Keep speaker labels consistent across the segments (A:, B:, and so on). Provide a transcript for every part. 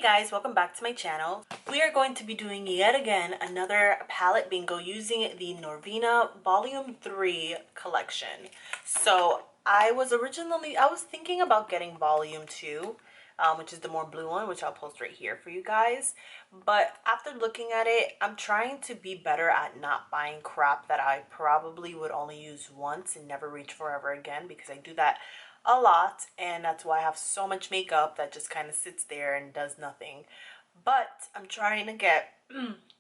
A: Hey guys, welcome back to my channel. We are going to be doing yet again another palette bingo using the Norvina Volume 3 collection. So I was thinking about getting Volume 2, which is the more blue one, which I'll post right here for you guys. But after looking at it, I'm trying to be better at not buying crap that I probably would only use once and never reach for ever again, because I do that a lot, and that's why I have so much makeup that just kind of sits there and does nothing. But I'm trying to get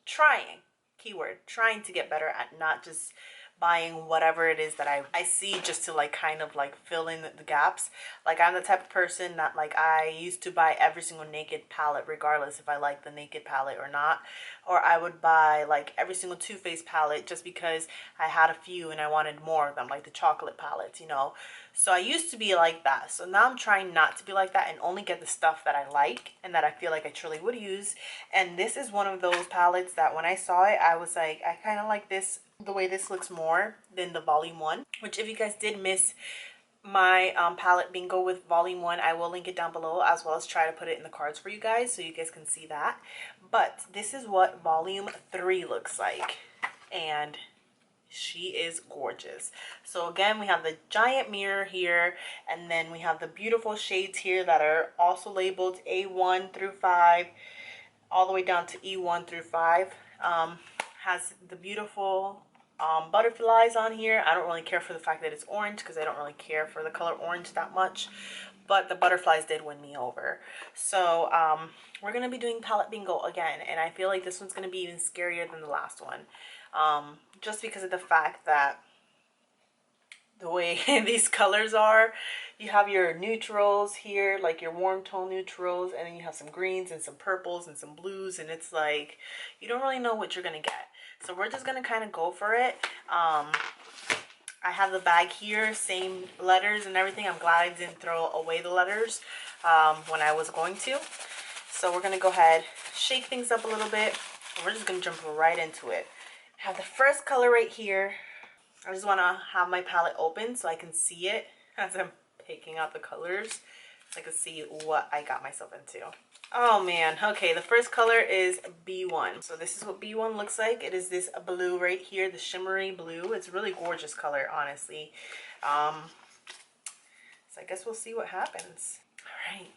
A: trying to get better at not just buying whatever it is that I see just to like kind of like fill in the gaps. Like I'm the type of person that like I used to buy every single Naked palette regardless if I like the Naked palette or not, or I would buy like every single Too Faced palette just because I had a few and I wanted more of them, like the chocolate palettes, you know. So I used to be like that. So now I'm trying not to be like that and only get the stuff that I like and that I feel like I truly would use. And this is one of those palettes that when I saw it, I was like, I kind of like this, the way this looks more than the Volume 1. Which if you guys did miss my palette bingo with Volume 1, I will link it down below, as well as try to put it in the cards for you guys so you guys can see that. But this is what Volume 3 looks like. And she is gorgeous. So again, we have the giant mirror here, and then we have the beautiful shades here that are also labeled A1 through 5, all the way down to E1 through 5. Has the beautiful butterflies on here. I don't really care for the fact that it's orange because I don't really care for the color orange that much, but the butterflies did win me over. So we're going to be doing palette bingo again, and I feel like this one's going to be even scarier than the last one. Just because of the fact that the way these colors are, you have your neutrals here, like your warm tone neutrals, and then you have some greens and some purples and some blues, and it's like you don't really know what you're gonna get. So we're just gonna kind of go for it. I have the bag here, same letters and everything. I'm glad I didn't throw away the letters when I was going to. So we're gonna go ahead, shake things up a little bit, and we're just gonna jump right into it. I have the first color right here. I just want to have my palette open so I can see it as I'm picking out the colors, so I can see what I got myself into. Oh man, okay, the first color is B1. So this is what B1 looks like. It is this blue right here, the shimmery blue. It's a really gorgeous color, honestly. So I guess we'll see what happens. All right.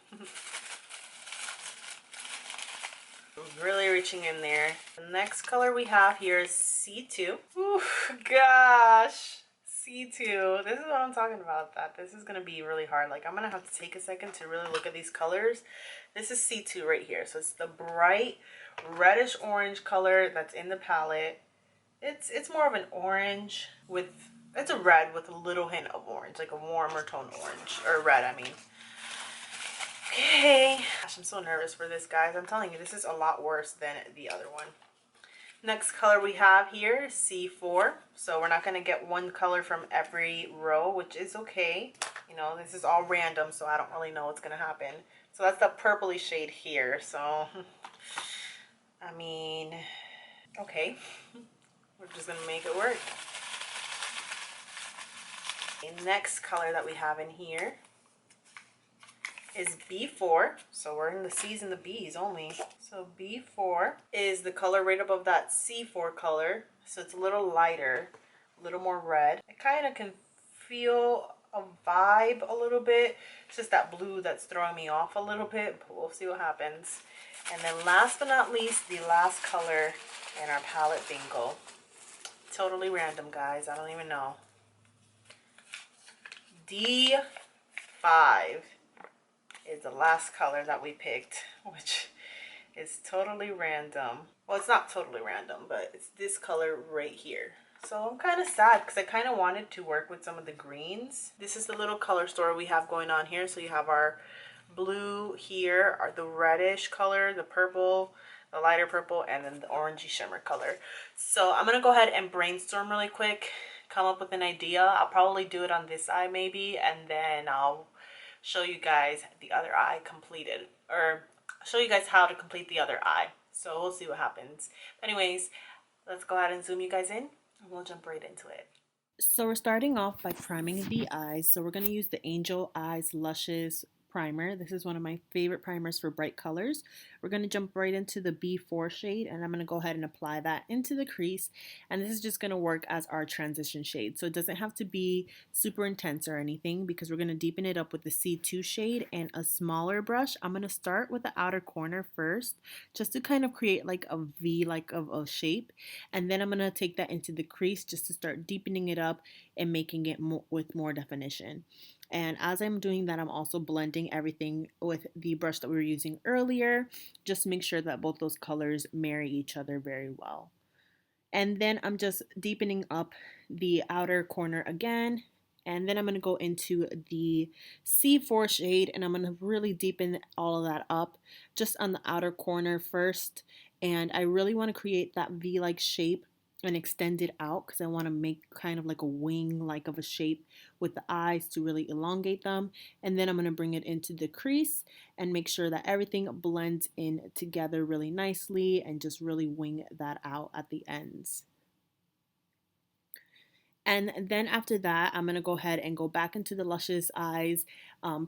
A: Really reaching in there. The next color we have here is C2. Ooh, gosh. C2. This is what I'm talking about. That this is going to be really hard. Like, I'm going to have to take a second to really look at these colors. This is C2 right here. So it's the bright reddish orange color that's in the palette. It's more of an orange with, it's a red with a little hint of orange, like a warmer tone orange, or red, I mean. Okay, gosh, I'm so nervous for this, guys. I'm telling you, this is a lot worse than the other one. Next color we have here is C4. So we're not going to get one color from every row, which is okay. You know, this is all random, so I don't really know what's going to happen. So that's the purpley shade here. So, I mean, okay. We're just going to make it work. The next color that we have in here is B4. So we're in the C's and the B's only. So B4 is the color right above that C4 color. So it's a little lighter, a little more red. I kind of can feel a vibe a little bit. It's just that blue that's throwing me off a little bit, but we'll see what happens. And then last but not least, the last color in our palette bingo. Totally random, guys. I don't even know. D5 is the last color that we picked, which is totally random. Well, it's not totally random, but it's this color right here. So I'm kind of sad because I kind of wanted to work with some of the greens. This is the little color store we have going on here. So you have our blue here, the reddish color, the purple, the lighter purple, and then the orangey shimmer color. So I'm going to go ahead and brainstorm really quick, come up with an idea. I'll probably do it on this eye maybe, and then I'll show you guys the other eye completed, or show you guys how to complete the other eye. So we'll see what happens. But anyways, let's go ahead and zoom you guys in, and we'll jump right into it. So we're starting off by priming the eyes. So we're going to use the Angel Eyes Luscious primer. This is one of my favorite primers for bright colors. We're going to jump right into the B4 shade, and I'm going to go ahead and apply that into the crease. And this is just going to work as our transition shade. So it doesn't have to be super intense or anything, because we're going to deepen it up with the C2 shade and a smaller brush. I'm going to start with the outer corner first, just to kind of create like a V like of a shape. And then I'm going to take that into the crease just to start deepening it up and making it with more definition. And as I'm doing that, I'm also blending everything with the brush that we were using earlier, just to make sure that both those colors marry each other very well. And then I'm just deepening up the outer corner again. And then I'm going to go into the C4 shade, and I'm going to really deepen all of that up just on the outer corner first. And I really want to create that V-like shape and extend it out, because I want to make kind of like a wing like of a shape with the eyes to really elongate them. And then I'm going to bring it into the crease and make sure that everything blends in together really nicely and just really wing that out at the ends. And then after that, I'm going to go ahead and go back into the Luscious Eyes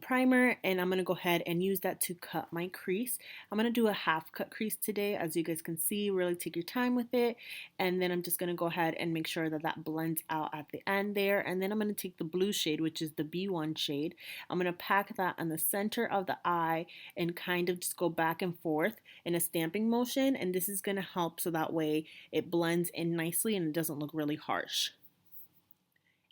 A: primer, and I'm going to go ahead and use that to cut my crease. I'm going to do a half cut crease today, as you guys can see. Really take your time with it. And then I'm just going to go ahead and make sure that that blends out at the end there. And then I'm going to take the blue shade, which is the B1 shade. I'm going to pack that on the center of the eye and kind of just go back and forth in a stamping motion. And this is going to help so that way it blends in nicely and it doesn't look really harsh.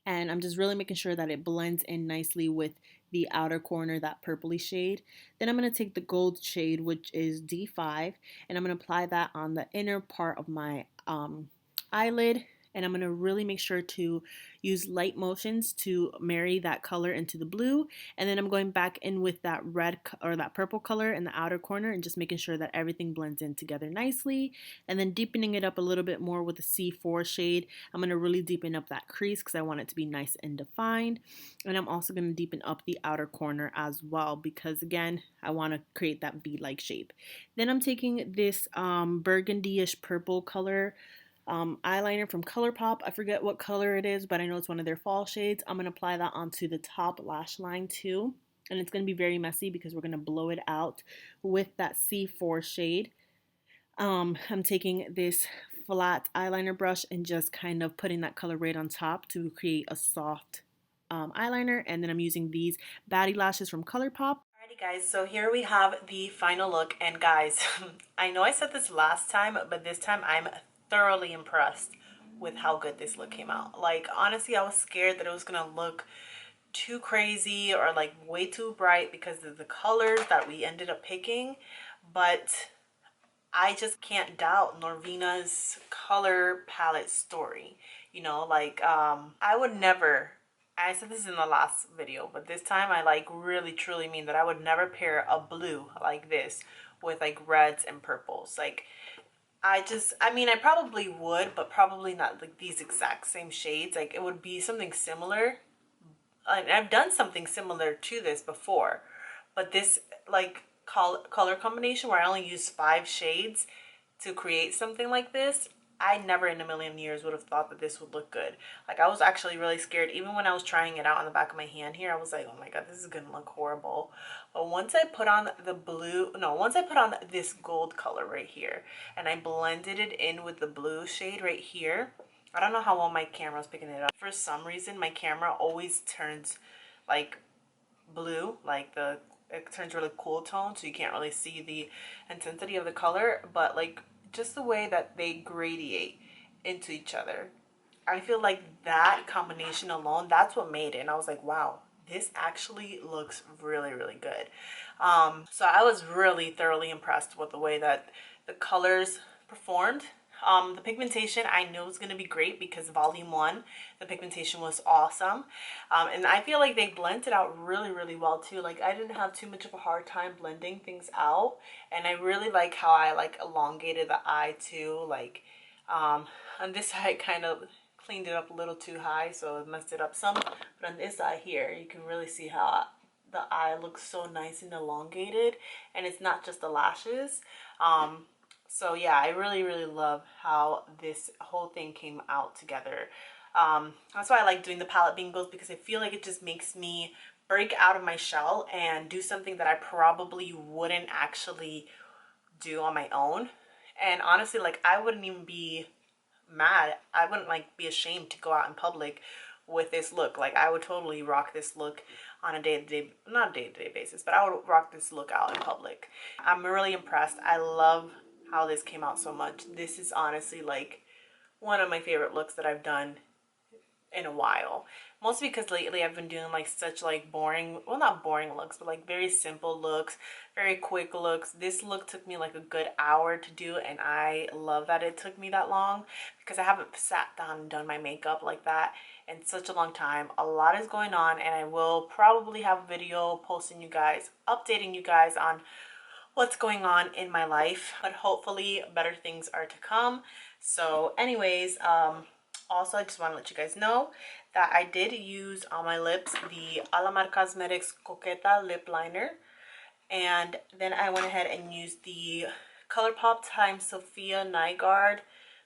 A: And I'm just really making sure that it blends in nicely with the outer corner, that purpley shade. Then I'm going to take the gold shade, which is D5, and I'm going to apply that on the inner part of my eyelid. And I'm going to really make sure to use light motions to marry that color into the blue. And then I'm going back in with that red or that purple color in the outer corner and just making sure that everything blends in together nicely. And then deepening it up a little bit more with the C4 shade. I'm going to really deepen up that crease because I want it to be nice and defined. And I'm also going to deepen up the outer corner as well, because again, I want to create that V-like shape. Then I'm taking this burgundy-ish purple color eyeliner from ColourPop. I forget what color it is, but I know it's one of their fall shades. I'm going to apply that onto the top lash line too. And it's going to be very messy because we're going to blow it out with that C4 shade. I'm taking this flat eyeliner brush and just kind of putting that color right on top to create a soft eyeliner. And then I'm using these Baddie lashes from ColourPop. Alrighty guys, so here we have the final look. And guys, I know I said this last time, but this time I'm thoroughly impressed with how good this look came out. Like, honestly, I was scared that it was gonna look too crazy or like way too bright because of the colors that we ended up picking, but I just can't doubt Norvina's color palette story. You know, like I would never, I said this in the last video, but this time I like really truly mean that I would never pair a blue like this with like reds and purples. Like, I mean, I probably would, but probably not like these exact same shades. Like, it would be something similar. I've done something similar to this before, but this like color combination where I only use 5 shades to create something like this, I never in a million years would have thought that this would look good. Like, I was actually really scared. Even when I was trying it out on the back of my hand here, I was like, oh my god, this is gonna look horrible. But once I put on the blue, no, once I put on this gold color right here and I blended it in with the blue shade right here, I don't know how well my camera's picking it up. For some reason, my camera always turns like blue, like it turns really cool tone, so you can't really see the intensity of the color, but like just the way that they gradiate into each other, I feel like that combination alone, that's what made it. And I was like, wow, this actually looks really, really good. So I was really thoroughly impressed with the way that the colors performed. The pigmentation, I knew was going to be great because volume 1, the pigmentation was awesome. And I feel like they blended out really, really well too. Like, I didn't have too much of a hard time blending things out. And I really like how I like elongated the eye too. Like, on this side, I kind of cleaned it up a little too high, so it messed it up some. But on this side here, you can really see how the eye looks so nice and elongated. And it's not just the lashes. So yeah, I really, really love how this whole thing came out together. That's why I like doing the palette bingos, because I feel like it just makes me break out of my shell and do something that I probably wouldn't actually do on my own. And honestly, like, I wouldn't even be mad. I wouldn't like be ashamed to go out in public with this look. Like, I would totally rock this look on a day-to-day, not day-to-day basis, but I would rock this look out in public. I'm really impressed. I love how this came out so much. This is honestly like one of my favorite looks that I've done in a while, mostly because lately I've been doing like such like boring, well, not boring looks, but like very simple looks, very quick looks. This look took me like a good hour to do, and I love that it took me that long because I haven't sat down and done my makeup like that in such a long time. A lot is going on, and I will probably have a video posting you guys, updating you guys on what's going on in my life, but hopefully better things are to come. So anyways, also I just want to let you guys know that I did use on my lips the Alamar Cosmetics Coqueta lip liner, and then I went ahead and used the ColourPop x Sophia Nygaard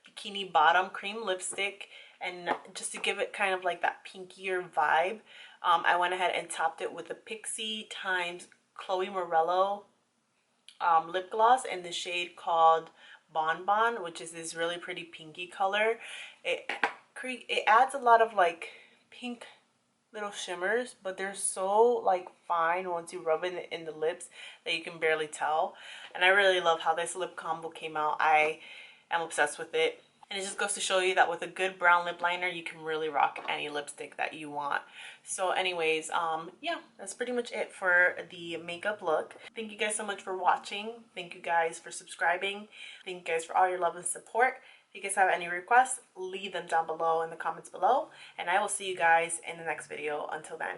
A: Bikini Bottom Cream Lipstick, and just to give it kind of like that pinkier vibe, I went ahead and topped it with the Pixie x Chloe Morello lip gloss in the shade called Bon Bon, which is this really pretty pinky color. It adds a lot of like pink little shimmers, but they're so like fine once you rub it in the lips that you can barely tell. And I really love how this lip combo came out. I am obsessed with it. And it just goes to show you that with a good brown lip liner, you can really rock any lipstick that you want. So anyways, yeah, that's pretty much it for the makeup look. Thank you guys so much for watching. Thank you guys for subscribing. Thank you guys for all your love and support. If you guys have any requests, leave them down below in the comments below. And I will see you guys in the next video. Until then.